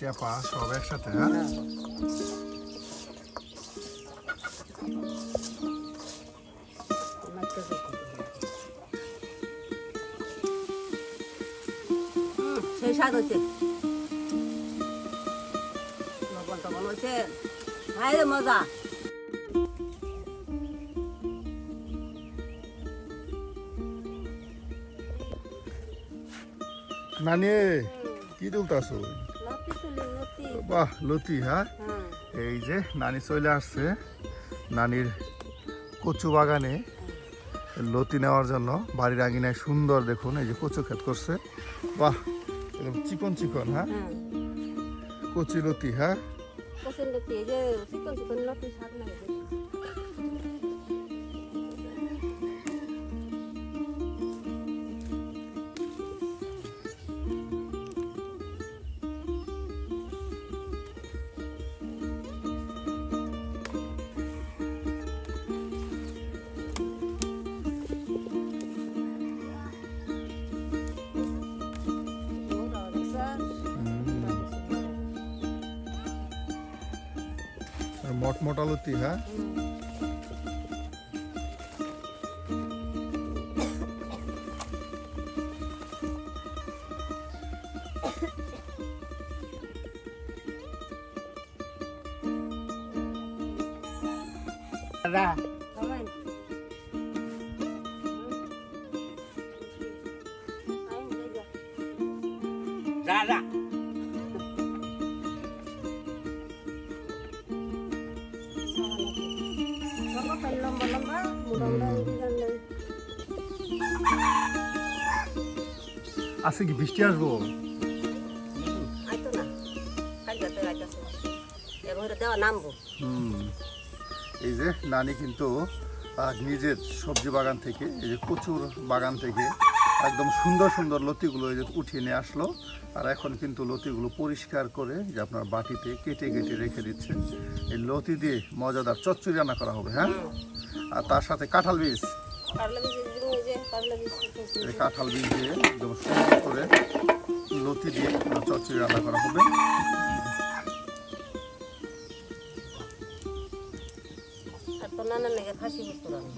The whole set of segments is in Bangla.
চেপা সব একসাথে। হ্যাঁ, সেই স্বাদ হয়েছে, লবণ টবণ হয়েছে, ভাই রে মজা। নানি কি তুলতাছো? লতি তুলি লতি। বাহ, লতি। হ্যাঁ, হ্যাঁ, এই যে নানি চলে আসছে নানির কচু বাগানে লতি নেওয়ার জন্য। বাড়ির আঙিনায় সুন্দর দেখুন এই যে কচু ক্ষেত করছে। বাহ, একদম চিকন চিকন। হ্যাঁ, হ্যাঁ, কচি লতি। হ্যাঁ, কচুর লতি, এই যে চিকন চিকন লতি স্বাদ লাগে বেশি। মটমটা লতি। হ্যাঁ, খাবেন? আইন যাই যা। লম্বা পাই, লম্বা লম্বা, মোটা মোটা ডিজাইন নেই। আজকে কি বৃষ্টি আসবো? আইতো না, কালকে আইতাছে, এবার দেওয়া নামবো। এই যে নানি কিন্তু নিজের সবজি বাগান থেকে, এই যে কচুর বাগান থেকে একদম সুন্দর সুন্দর লতিগুলো এই যে উঠিয়ে নিয়ে আসলো। আর এখন কিন্তু লতিগুলো পরিষ্কার করে যে আপনার বাটিতে কেটে কেটে রেখে দিচ্ছে। এই লতি দিয়ে মজাদার চচ্চড়ি রান্না করা হবে। হ্যাঁ, আর তার সাথে কাঁঠাল বীজ, কাটলা বীজ দিব, ওই যে কাটলা বীজ এই কাঁঠাল বীজ দিয়ে একদম সুন্দর করে লতি দিয়ে চচ্চড়ি রান্না করা হবে। আর তো নানার লেগে খাসি বস্তু রান্না।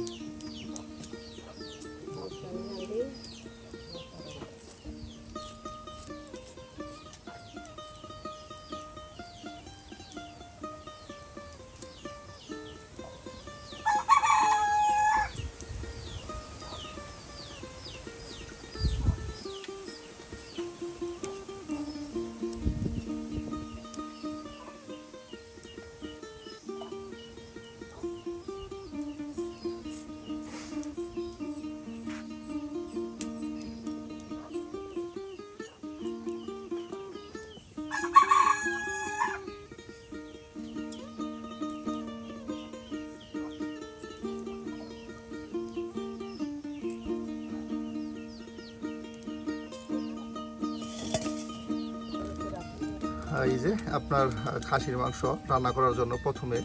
এই যে আপনার খাসির মাংস রান্না করার জন্য প্রথমে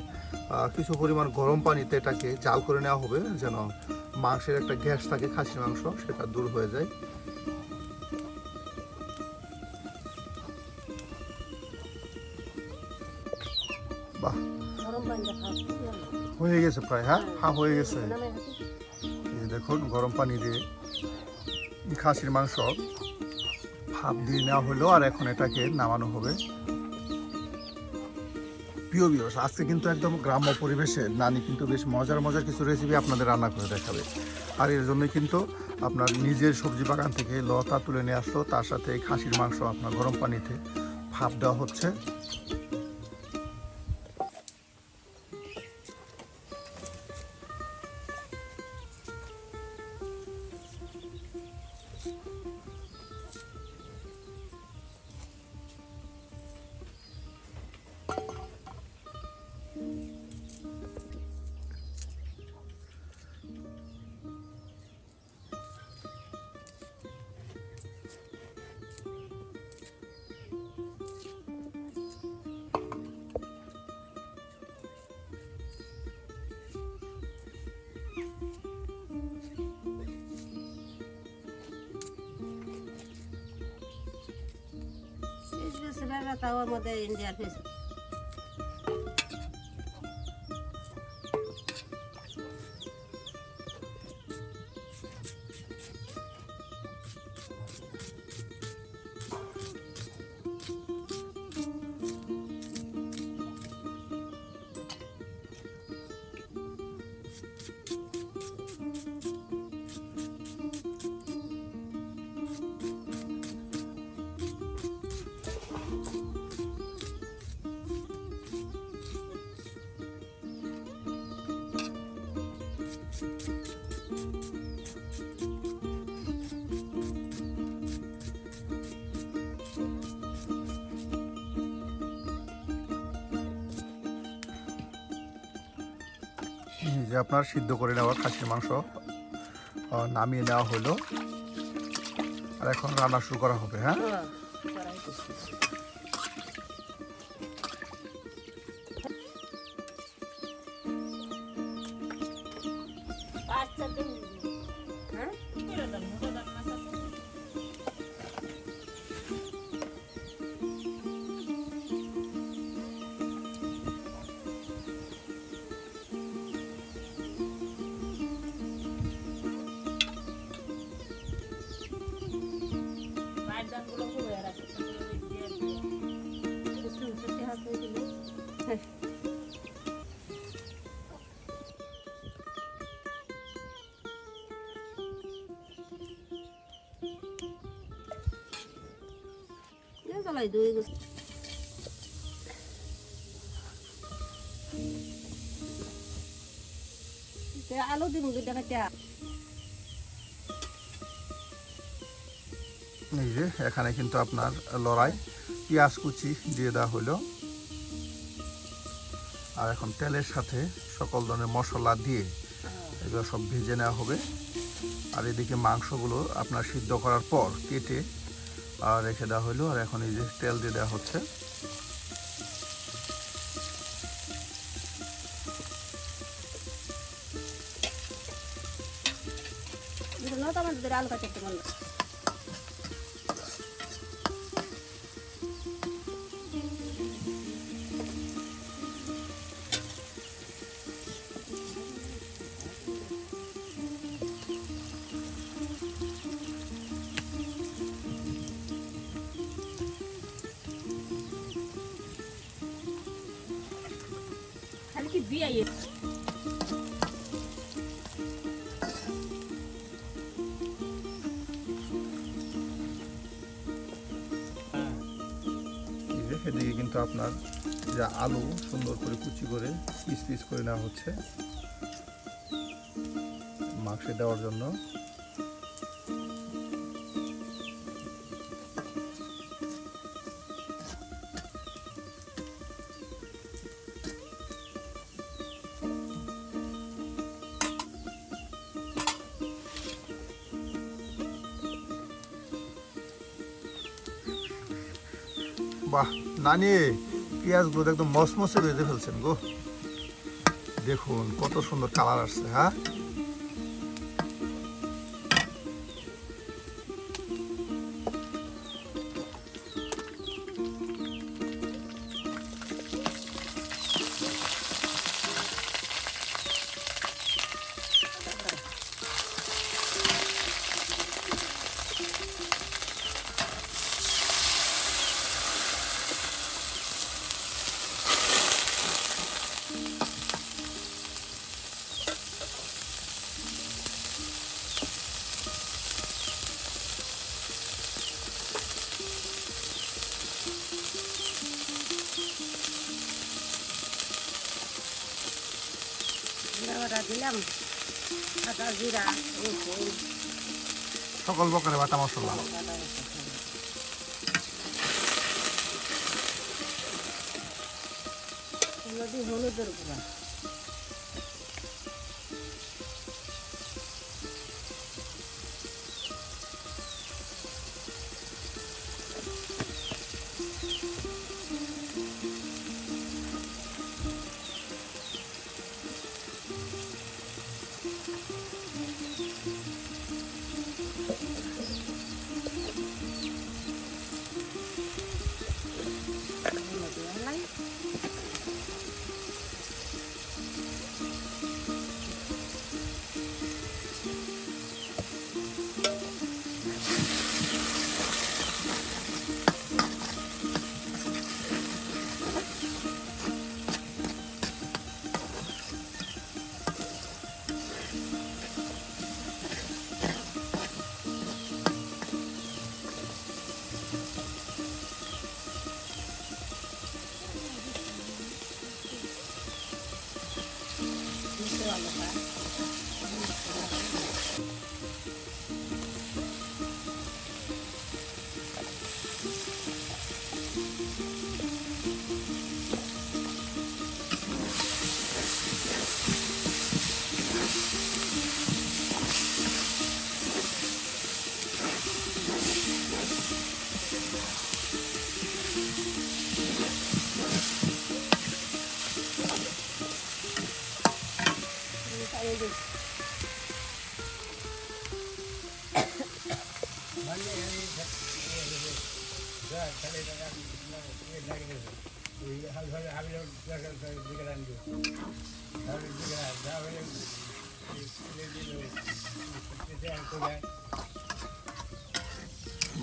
কিছু পরিমাণ গরম পানিতে এটাকে জাল করে নেওয়া হবে, যেন মাংসের একটা গ্যাস থাকে খাসির মাংস সেটা দূর হয়ে যায়। বাহ, হয়ে গেছে প্রায়। হ্যাঁ, হ্যাঁ, হয়ে গেছে। এই যে দেখুন গরম পানি দিয়ে খাসির মাংস ভাপ দিয়ে নেওয়া হলো, আর এখন এটাকে নামানো হবে। প্রিয় ভিউয়ার্স, আজকে কিন্তু একদম গ্রাম্য পরিবেশে নানি কিন্তু বেশ মজার মজার কিছু রেসিপি আপনাদের রান্না করে দেখাবে। আর এর জন্যই কিন্তু আপনার নিজের সবজি বাগান থেকে লতা তুলে নিয়ে আসলো, তার সাথে এই খাসির মাংস আপনার গরম পানিতে ভাপ দেওয়া হচ্ছে। এসেছে ব্যথা ওর মধ্যে ইন্ডিয়ার ফেস এই যে আপনার সিদ্ধ করে নেওয়া খাসির মাংস নামিয়ে নেওয়া হলো, আর এখন রান্না শুরু করা হবে। হ্যাঁ, চলাই দুই আলু দিব দুইটা কাটা এই যে এখানে কিন্তু আপনার লড়াই পেঁয়াজ কুচি দিয়ে দেওয়া হলো, আর এখন তেলের সাথে সকল ধরনের মশলা দিয়ে এগুলো সব ভেজে নেওয়া হবে। আর এদিকে মাংসগুলো আপনার সিদ্ধ করার পর কেটে রেখে দেওয়া হলো, আর এখন এই যে তেল দিয়ে দেওয়া হচ্ছে। আলু কাটতে বন্ধ কি বিয়ে এই যে এদিকে কিন্তু আপনার যে আলু সুন্দর করে কুচি করে পিস পিস করে নেওয়া হচ্ছে মাংসে দেওয়ার জন্য। বাহ নানি, পেঁয়াজগুলো একদম মসমসে ভেজে ফেলছেন গো, দেখুন কত সুন্দর কালার আসছে। হ্যাঁ, দিলাম আদা জিরা সকল প্রকারের বাটা মশলা। হলুদের গুঁড়া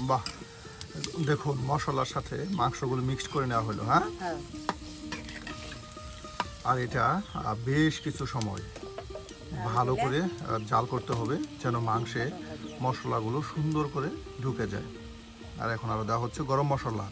বাহ, দেখুন মশলার সাথে মাংসগুলো মিক্সড করে নেওয়া হলো। হ্যাঁ, আর এটা বেশ কিছু সময় ভালো করে জাল করতে হবে যেন মাংসে মশলাগুলো সুন্দর করে ঢুকে যায়। আর এখন আরো দেওয়া হচ্ছে গরম মশলা।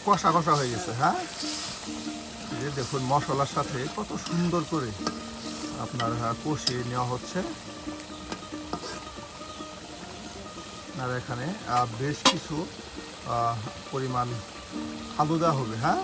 কষা কষা হয়ে গেছে। হ্যাঁ, এই দেখুন মশলার সাথে কত সুন্দর করে আপনার কষিয়ে নেওয়া হচ্ছে। আর এখানে বেশ কিছু পরিমাণ আলু দেওয়া হবে। হ্যাঁ,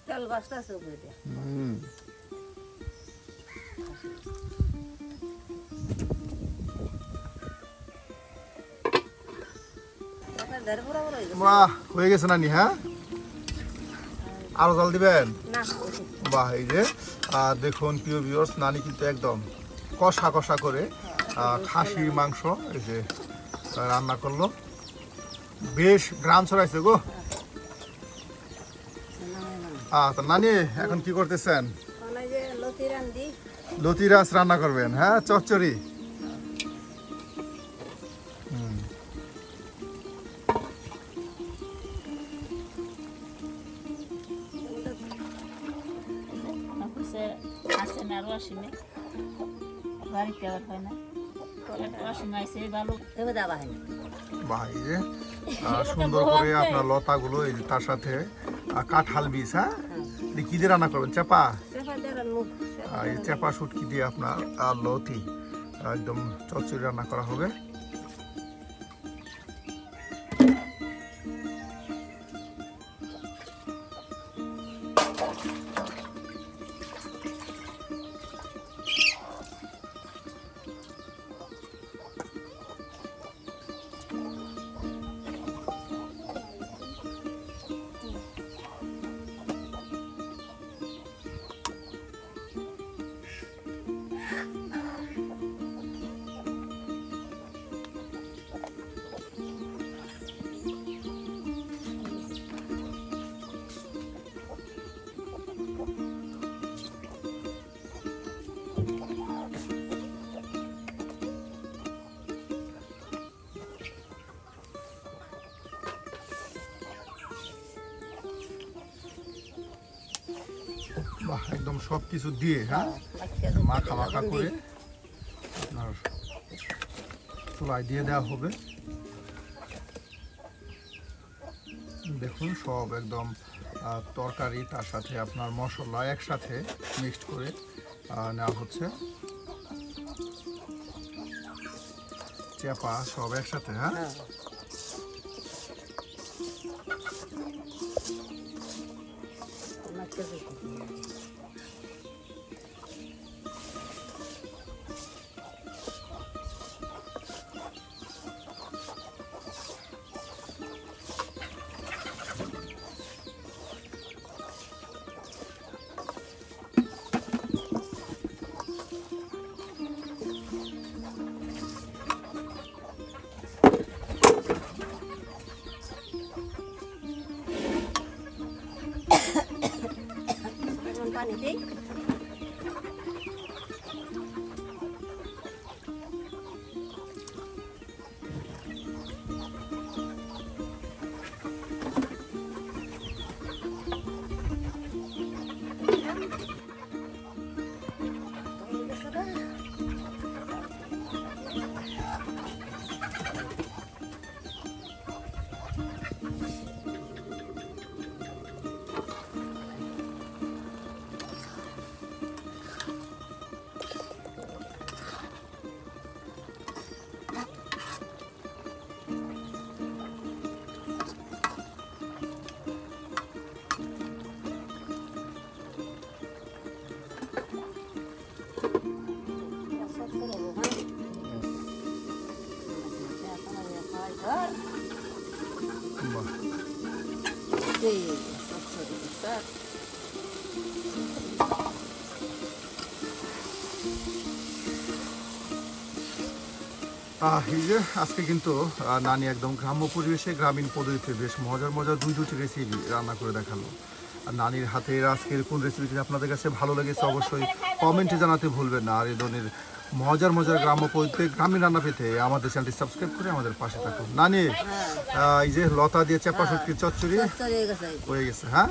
তেল বাসতেছে উপরে দিয়ে। বাহ, হয়ে গেছে নানি। হ্যাঁ, আরো জল দিবেন? বাহ, এই যে দেখুন প্রিয় ভিউয়ার্স, নানি কিন্তু একদম কষা কষা করে খাসির মাংস এই যে রান্না করলো। বেশ গ্রাম ছড়াইছে গো। তো নানি এখন কি করতেছেন? লতি রাস রান্না করবেন? হ্যাঁ, চচ্চড়ি। সুন্দর করে আপনার লতাগুলো তার সাথে কাঁঠাল বীজ। হ্যাঁ, কি দিয়ে রান্না করবেন? চাপা, এই চাপা শুটকি দিয়ে আপনার লতি একদম চচ্চড়ি রান্না করা হবে। বাহ, একদম সব কিছু দিয়ে, হ্যাঁ, মাখা মাখা করে আপনার চুলায় দিয়ে দেওয়া হবে। দেখুন সব একদম তরকারি তার সাথে আপনার মশলা একসাথে মিক্সড করে নেওয়া হচ্ছে। চেপা সব একসাথে, হ্যাঁ, পানি দিই। বাহ। এই যে আজকে কিন্তু নানি একদম গ্রাম্য পরিবেশে গ্রামীণ পদ্ধতিতে বেশ মজার মজার দুটি রেসিপি রান্না করে দেখালো। আর নানির হাতের আজকের কোন রেসিপিটি আপনাদের কাছে ভালো লেগেছে অবশ্যই কমেন্টে জানাতে ভুলবেন না। আর এই ধরনের মজার মজার গ্রাম্য পদ্ধতিতে গ্রামীণ রান্না পেতে আমাদের চ্যানেলটি সাবস্ক্রাইব করে আমাদের পাশে থাকুন। নানি, এই যে লতা দিয়ে চাপা শুটকির চচ্চড়ি হয়ে গেছে, হ্যাঁ,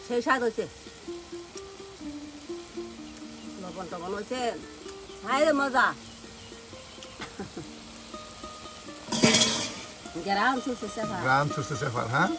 সেই স্বাদ হয়েছে, লবণ টবণ হয়েছে, হাই রে মজা। গ্রাম সুস্থ গ্রাম সুস্থ সেফার, হ্যাঁ।